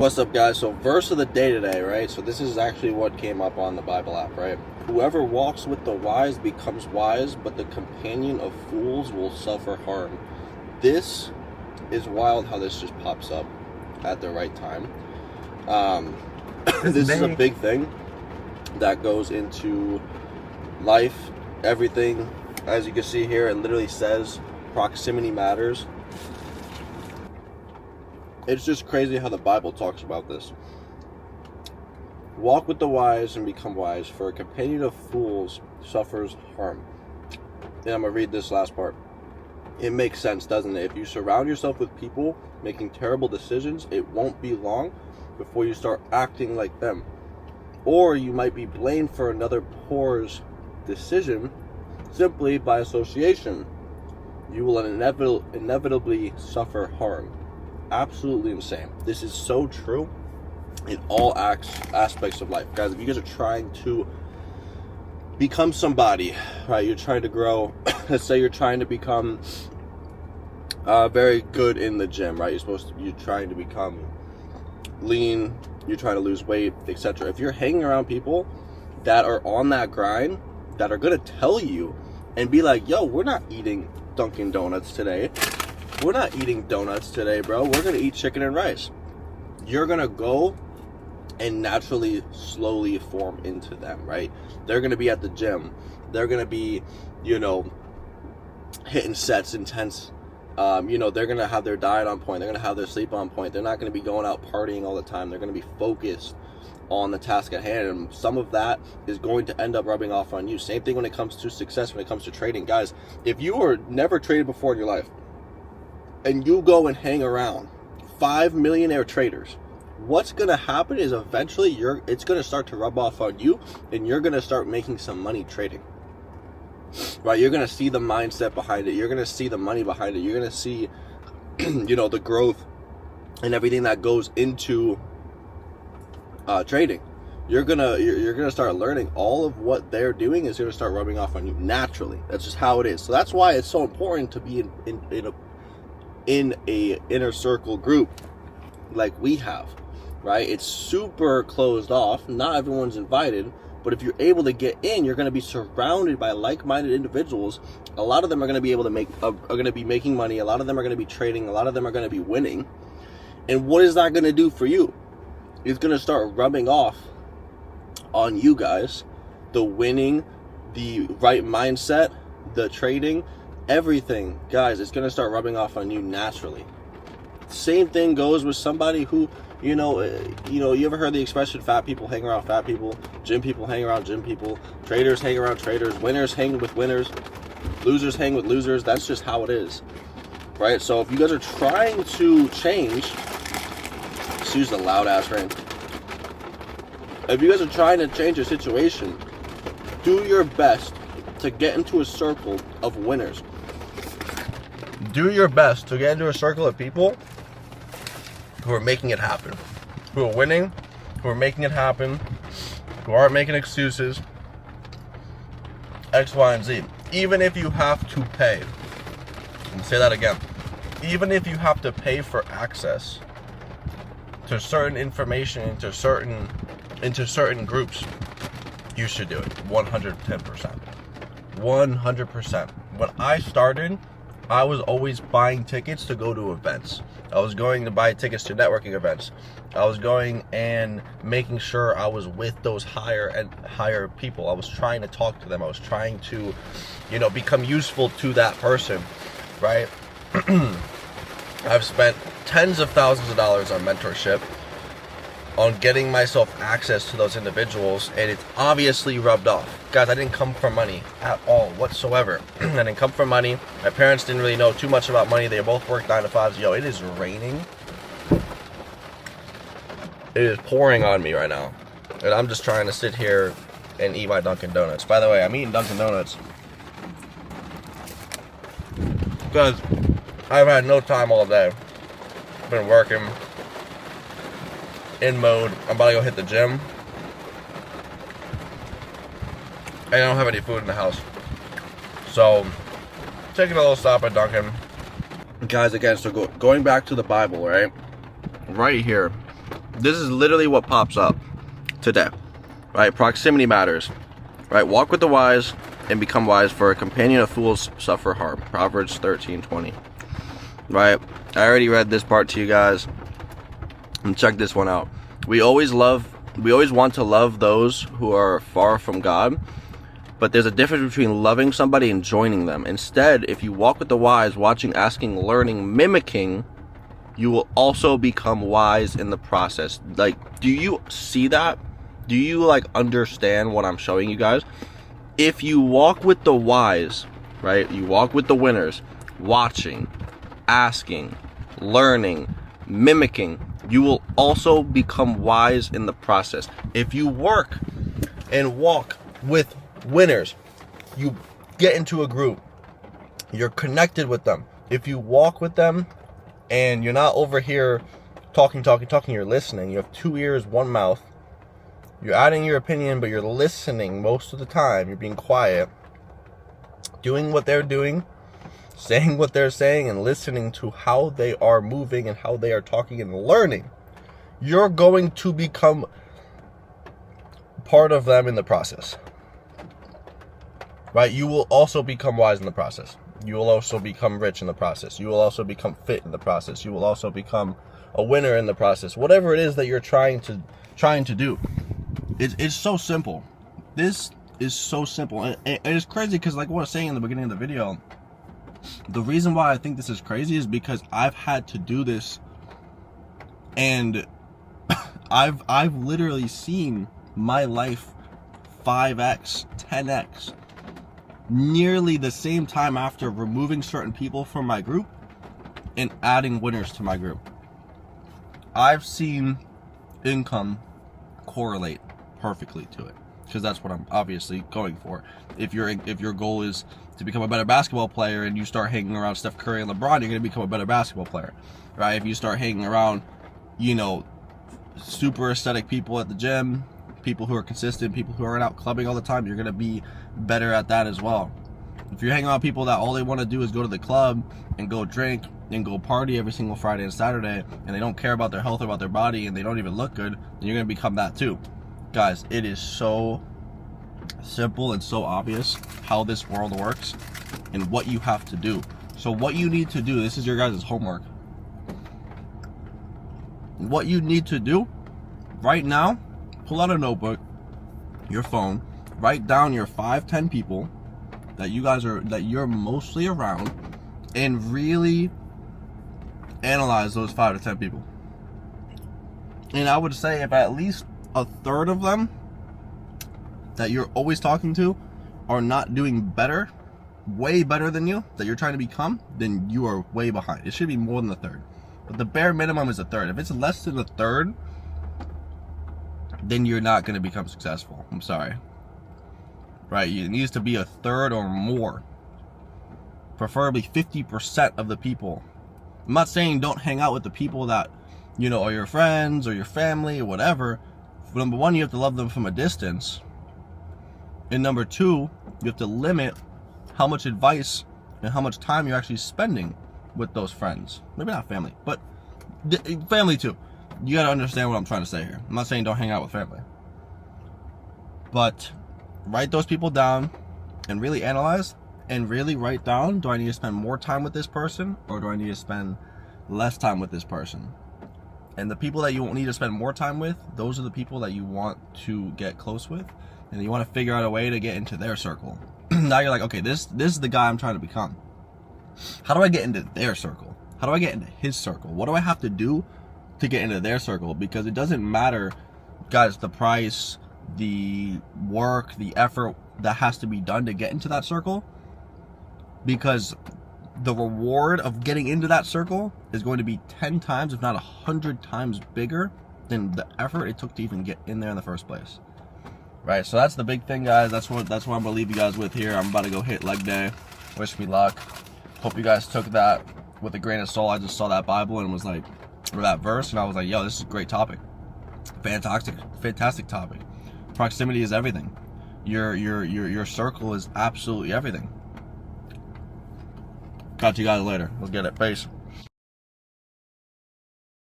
What's up, guys? So verse of the day today, right? So this is actually what came up on the Bible app, right? Whoever walks with the wise becomes wise, but the companion of fools will suffer harm. This is wild how this just pops up at the right time. This is a big thing that goes into life, everything. As you can see here, it literally says proximity matters. It's just crazy how the Bible talks about this. Walk with the wise and become wise, for a companion of fools suffers harm. And I'm going to read this last part. It makes sense, doesn't it? If you surround yourself with people making terrible decisions, it won't be long before you start acting like them. Or you might be blamed for another poor's decision simply by association. You will inevitably suffer harm. Absolutely insane. This is so true in all aspects of life. Guys, if you guys are trying to become somebody, right? You're trying to grow. Let's say you're trying to become very good in the gym, right? You're trying to become lean, you're trying to lose weight, etc. If you're hanging around people that are on that grind, that are going to tell you and be like, yo, we're not eating Dunkin' Donuts today. We're not eating donuts today, bro. We're going to eat chicken and rice. You're going to go and naturally, slowly form into them, right? They're going to be at the gym. They're going to be, hitting sets intense. They're going to have their diet on point. They're going to have their sleep on point. They're not going to be going out partying all the time. They're going to be focused on the task at hand. And some of that is going to end up rubbing off on you. Same thing when it comes to success, when it comes to trading. Guys, if you were never traded before in your life, and you go and hang around 5 millionaire traders, what's going to happen is eventually it's going to start to rub off on you, and you're going to start making some money trading. Right? You're going to see the mindset behind it. You're going to see the money behind it. You're going to see, the growth and everything that goes into trading. You're gonna start learning all of what they're doing is going to start rubbing off on you naturally. That's just how it is. So that's why it's so important to be in a inner circle group like we have, right? It's super closed off. Not everyone's invited, but if you're able to get in, you're going to be surrounded by like-minded individuals. A lot of them are going to be able to are going to be making money. A lot of them are going to be trading. A lot of them are going to be winning. And what is that going to do for you? It's going to start rubbing off on you guys. The winning, the right mindset, the trading, everything, guys, it's going to start rubbing off on you naturally. Same thing goes with somebody who, you ever heard the expression, fat people hang around fat people, gym people hang around gym people, traders hang around traders, winners hang with winners, losers hang with losers. That's just how it is, right? So if you guys are trying to change, excuse the loud ass rain. If you guys are trying to change your situation, do your best to get into a circle of winners. Do your best to get into a circle of people who are making it happen, who are winning, who are making it happen, who aren't making excuses, X, Y, and Z. Even if you have to pay, and say that again, even if you have to pay for access to certain information, into certain groups, you should do it. 110%. 100%. When I started, I was always buying tickets to go to events. I was going to buy tickets to networking events. I was going and making sure I was with those higher people. I was trying to talk to them. I was trying to, become useful to that person, right? I've spent tens of thousands of dollars on mentorship, on getting myself access to those individuals, and it's obviously rubbed off. Guys, I didn't come from money at all whatsoever. I didn't come from money. My parents didn't really know too much about money. They both worked 9 to 5s. Yo, it is raining. It is pouring on me right now. And I'm just trying to sit here and eat my Dunkin' Donuts. By the way, I'm eating Dunkin' Donuts because I've had no time all day. I've been working in mode. I'm about to go hit the gym. I don't have any food in the house. So, taking a little stop at Dunkin'. Guys, again, so going back to the Bible, right? Right here. This is literally what pops up today, right? Proximity matters, right? Walk with the wise and become wise, for a companion of fools suffer harm. Proverbs 13:20, right? I already read this part to you guys, and check this one out. We always want to love those who are far from God, but there's a difference between loving somebody and joining them. Instead, if you walk with the wise, watching, asking, learning, mimicking, you will also become wise in the process. Like, do you see that? Do you like understand what I'm showing you guys? If you walk with the wise, right? You walk with the winners, watching, asking, learning, mimicking, you will also become wise in the process. If you work and walk with winners, you get into a group, you're connected with them. If you walk with them and you're not over here talking, you're listening. You have 2 ears, 1 mouth. You're adding your opinion, but you're listening most of the time. You're being quiet, doing what they're doing, saying what they're saying, and listening to how they are moving and how they are talking and learning. You're going to become part of them in the process, right? You will also become wise in the process. You will also become rich in the process. You will also become fit in the process. You will also become a winner in the process. Whatever it is that you're trying to do, it's so simple. This is so simple, and it's crazy because, like what I was saying in the beginning of the video, the reason why I think this is crazy is because I've had to do this, and I've literally seen my life 5x, 10x, nearly the same time after removing certain people from my group and adding winners to my group. I've seen income correlate perfectly to it, because that's what I'm obviously going for. If your goal is to become a better basketball player and you start hanging around Steph Curry and LeBron, you're going to become a better basketball player, right? If you start hanging around, super aesthetic people at the gym, people who are consistent, people who are out clubbing all the time, you're going to be better at that as well. If you're hanging out with people that all they want to do is go to the club and go drink and go party every single Friday and Saturday, and they don't care about their health or about their body, and they don't even look good, then you're going to become that too. Guys, it is so simple and so obvious how this world works and what you have to do. So what you need to do, this is your guys' homework. What you need to do right now, pull out a notebook, your phone, write down your 5-10 people that you're mostly around, and really analyze those 5 to 10 people. And I would say if at least a third of them that you're always talking to are not doing better, way better than you, that you're trying to become, then you are way behind. It should be more than a third. But the bare minimum is a third. If it's less than a third, then you're not going to become successful. I'm sorry. Right? It needs to be a third or more. Preferably 50% of the people. I'm not saying don't hang out with the people that, are your friends or your family or whatever. Number one, you have to love them from a distance. And number two, you have to limit how much advice and how much time you're actually spending with those friends. Maybe not family, but family too. You got to understand what I'm trying to say here. I'm not saying don't hang out with family. But write those people down and really analyze and really write down, do I need to spend more time with this person or do I need to spend less time with this person? And the people that you won't need to spend more time with, those are the people that you want to get close with, and you want to figure out a way to get into their circle. Now you're like, okay, this is the guy I'm trying to become. How do I get into their circle? How do I get into his circle? What do I have to do to get into their circle? Because it doesn't matter, guys, the price, the work, the effort that has to be done to get into that circle, because the reward of getting into that circle is going to be 10 times, if not 100 times bigger than the effort it took to even get in there in the first place. Right, so that's the big thing, guys. That's what I'm gonna leave you guys with here. I'm about to go hit leg day. Wish me luck. Hope you guys took that with a grain of salt. I just saw that Bible and was like, or that verse, and I was like, yo, this is a great topic. Fantastic topic. Proximity is everything. Your circle is absolutely everything. Catch you guys later. Let's get it. Peace.